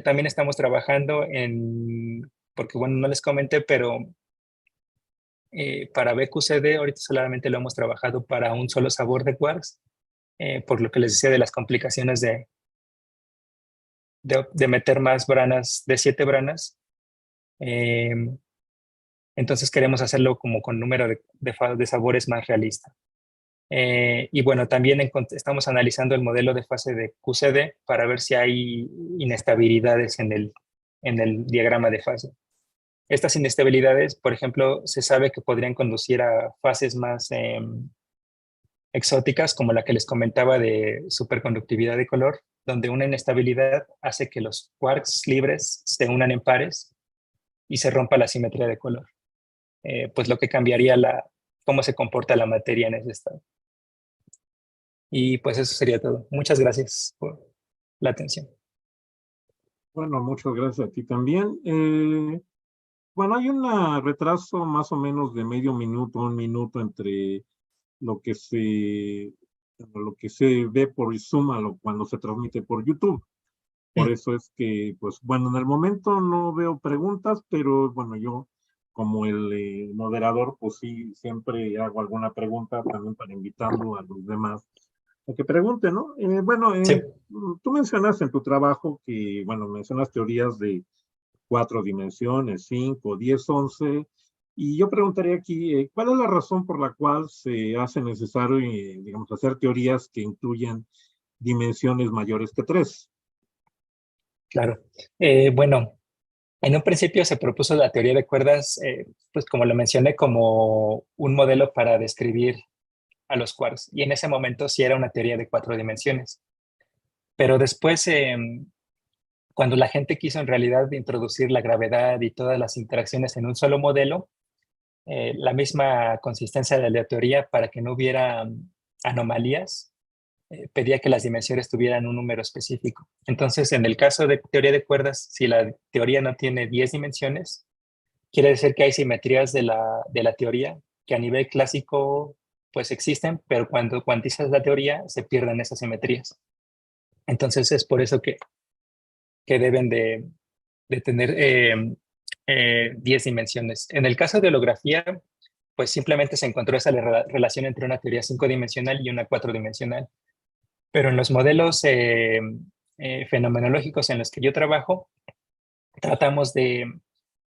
también estamos trabajando porque bueno, no les comenté, pero para BQCD ahorita solamente lo hemos trabajado para un solo sabor de quarks, por lo que les decía de las complicaciones de meter más branas, de 7 branas. Entonces queremos hacerlo como con número de sabores más realista. Y bueno, también estamos analizando el modelo de fase de QCD para ver si hay inestabilidades en el diagrama de fase. Estas inestabilidades, por ejemplo, se sabe que podrían conducir a fases más exóticas, como la que les comentaba de superconductividad de color, donde una inestabilidad hace que los quarks libres se unan en pares y se rompa la simetría de color. Pues lo que cambiaría cómo se comporta la materia en ese estado. Y pues eso sería todo. Muchas gracias por la atención. Bueno, muchas gracias a ti también. Bueno, hay un retraso más o menos de medio minuto, un minuto entre lo que se ve por Zoom cuando se transmite por YouTube. Por eso es que, pues bueno, en el momento no veo preguntas, pero bueno, yo como el moderador, pues sí, siempre hago alguna pregunta también para invitando a los demás a que pregunten, ¿no? Sí, Tú mencionas en tu trabajo que, bueno, mencionas teorías de 4 dimensiones, 5, 10, 11, y yo preguntaría aquí, ¿cuál es la razón por la cual se hace necesario, digamos, hacer teorías que incluyan dimensiones mayores que 3? claro. Bueno, en un principio se propuso la teoría de cuerdas, pues como lo mencioné, como un modelo para describir a los quarks. Y en ese momento sí era una teoría de 4 dimensiones. Pero después, cuando la gente quiso en realidad introducir la gravedad y todas las interacciones en un solo modelo, la misma consistencia de la teoría para que no hubiera anomalías, pedía que las dimensiones tuvieran un número específico. Entonces, en el caso de teoría de cuerdas, si la teoría no tiene 10 dimensiones, quiere decir que hay simetrías de la teoría que a nivel clásico pues existen, pero cuando cuantizas la teoría se pierden esas simetrías. Entonces es por eso que deben de tener 10 dimensiones. En el caso de holografía, pues simplemente se encontró esa relación entre una teoría 5 dimensional y una 4 dimensional. Pero en los modelos fenomenológicos en los que yo trabajo, tratamos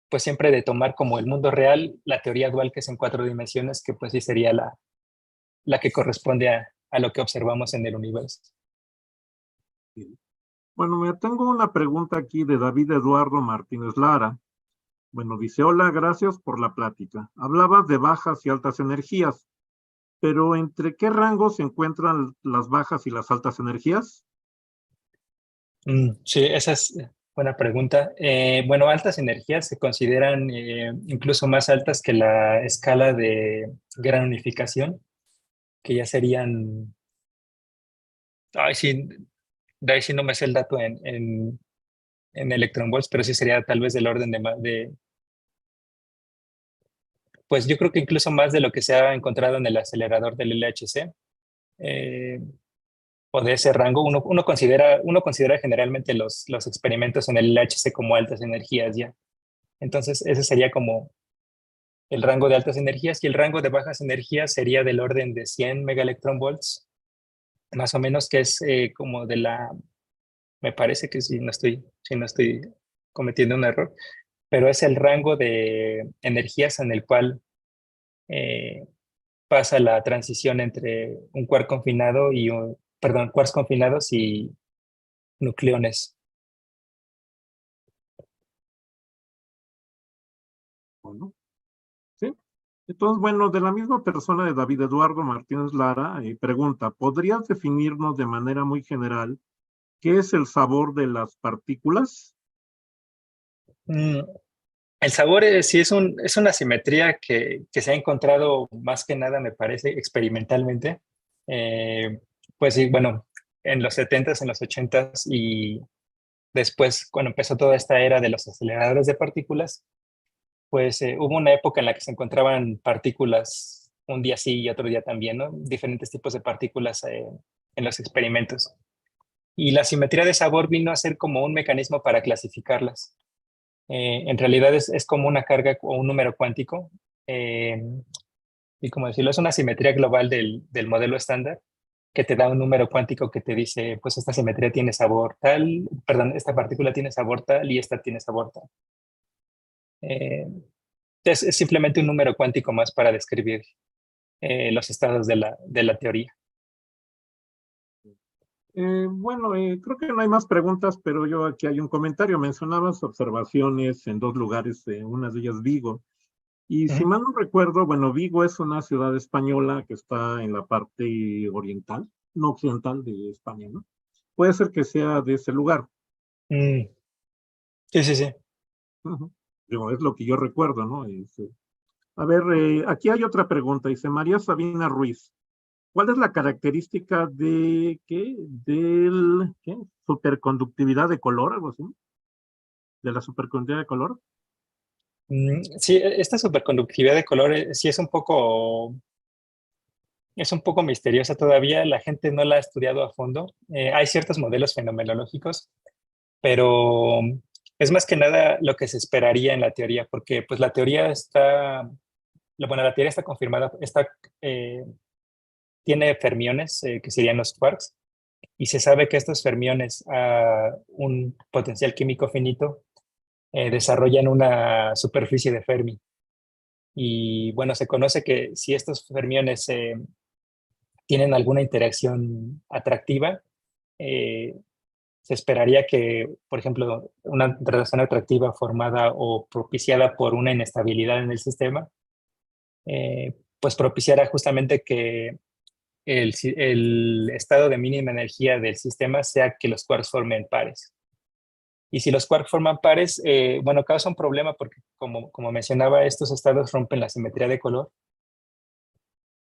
pues siempre de tomar como el mundo real la teoría dual que es en 4 dimensiones, que pues sí sería la que corresponde a lo que observamos en el universo. Bueno, me tengo una pregunta aquí de David Eduardo Martínez Lara. Bueno, dice, hola, gracias por la plática. Hablabas de bajas y altas energías, pero ¿entre qué rangos se encuentran las bajas y las altas energías? Sí, esa es buena pregunta. Bueno, altas energías se consideran incluso más altas que la escala de gran unificación, que ya serían, ay, sí, de ahí sí no me sé el dato en electron volts, pero sí sería tal vez del orden pues yo creo que incluso más de lo que se ha encontrado en el acelerador del LHC, eh, o de ese rango. Uno considera generalmente los experimentos en el LHC como altas energías ya. Entonces, ese sería como el rango de altas energías, y el rango de bajas energías sería del orden de 100 megaelectronvolts, más o menos, que es como me parece que si no estoy cometiendo un error, pero es el rango de energías en el cual eh, pasa la transición entre un quark confinado quarks confinados y nucleones. Bueno, sí. Entonces, bueno, de la misma persona de David Eduardo Martínez Lara, pregunta, ¿podrías definirnos de manera muy general ¿Qué es el sabor de las partículas? Mm, El sabor sí es una simetría que se ha encontrado más que nada, me parece, experimentalmente. Eh, pues sí, bueno, en los 70s, en los 80s y después, cuando empezó toda esta era de los aceleradores de partículas, pues hubo una época en la que se encontraban partículas un día sí y otro día también, ¿no? Diferentes tipos de partículas en los experimentos. Y la simetría de sabor vino a ser como un mecanismo para clasificarlas. En realidad es como una carga o un número cuántico. eh, y como decirlo, es una simetría global del modelo estándar que te da un número cuántico que te dice, pues esta simetría tiene sabor tal, perdón, esta partícula tiene sabor tal y esta tiene sabor tal. Eh, es simplemente un número cuántico más para describir los estados de la teoría. Bueno, creo que no hay más preguntas, pero yo aquí hay un comentario. Mencionabas observaciones en dos lugares, una de ellas Vigo. Y si Ujú. mal no recuerdo, bueno, Vigo es una ciudad española que está en la parte oriental, no occidental de España, ¿no? Puede ser que sea de ese lugar. Mm, sí, sí, sí. Ujú. Digo, es lo que yo recuerdo, ¿no? A ver, aquí hay otra pregunta. Dice María Sabina Ruiz. ¿Cuál es la característica de qué? Del ¿qué? Superconductividad de color, algo así, de la superconductividad de color. Sí, esta superconductividad de colores sí es un poco misteriosa todavía. La gente no la ha estudiado a fondo. Hay ciertos modelos fenomenológicos, pero es más que nada lo que se esperaría en la teoría, porque pues la teoría está, bueno, la teoría está confirmada, eh, tiene fermiones, que serían los quarks, y se sabe que estos fermiones a un potencial químico finito desarrollan una superficie de Fermi. Y bueno, se conoce que si estos fermiones tienen alguna interacción atractiva, eh, se esperaría que, por ejemplo, una relación atractiva formada o propiciada por una inestabilidad en el sistema, pues propiciara justamente que el estado de mínima energía del sistema sea que los quarks formen pares. Y si los quarks forman pares, bueno, causa un problema porque, como mencionaba, estos estados rompen la simetría de color.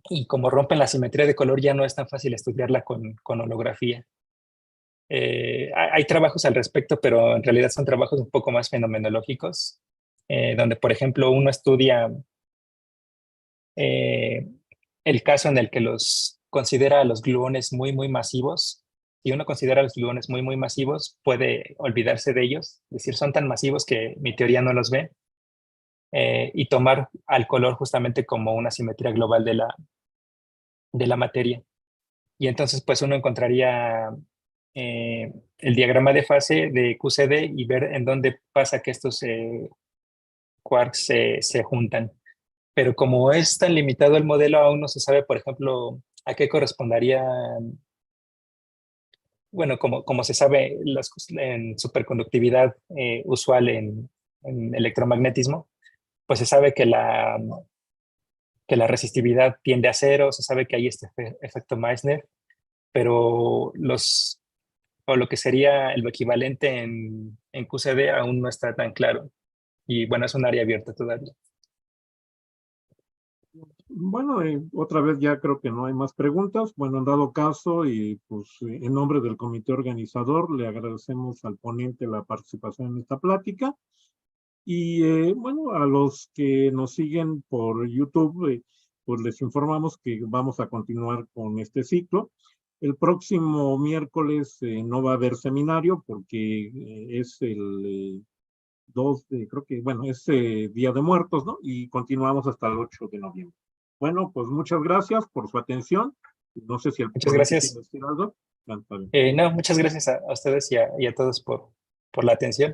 Y como rompen la simetría de color, ya no es tan fácil estudiarla con holografía. Hay trabajos al respecto, pero en realidad son trabajos un poco más fenomenológicos, donde, por ejemplo, uno estudia eh, el caso en el que los considera a los gluones muy, muy masivos. Si uno considera a los gluones muy, muy masivos, puede olvidarse de ellos, es decir, son tan masivos que mi teoría no los ve, y tomar al color justamente como una simetría global de la materia. Y entonces, pues uno encontraría el diagrama de fase de QCD y ver en dónde pasa que estos quarks se juntan. Pero como es tan limitado el modelo, aún no se sabe, por ejemplo, a qué correspondería, bueno, como se sabe en superconductividad usual en electromagnetismo, pues se sabe que la resistividad tiende a cero, se sabe que hay este efecto Meissner, pero o lo que sería el equivalente en QCD aún no está tan claro. Y bueno, es un área abierta todavía. Bueno, otra vez ya creo que no hay más preguntas. Bueno, en dado caso, y pues en nombre del comité organizador, le agradecemos al ponente la participación en esta plática. Y bueno, a los que nos siguen por YouTube, pues les informamos que vamos a continuar con este ciclo. El próximo miércoles no va a haber seminario porque es el 2 de, creo que, bueno, es Día de Muertos, ¿no? Y continuamos hasta el 8 de noviembre. Bueno, pues muchas gracias por su atención. No sé si el Muchas ponente quiere gracias. decir algo. Está bien. No, muchas gracias a ustedes y a todos por la atención.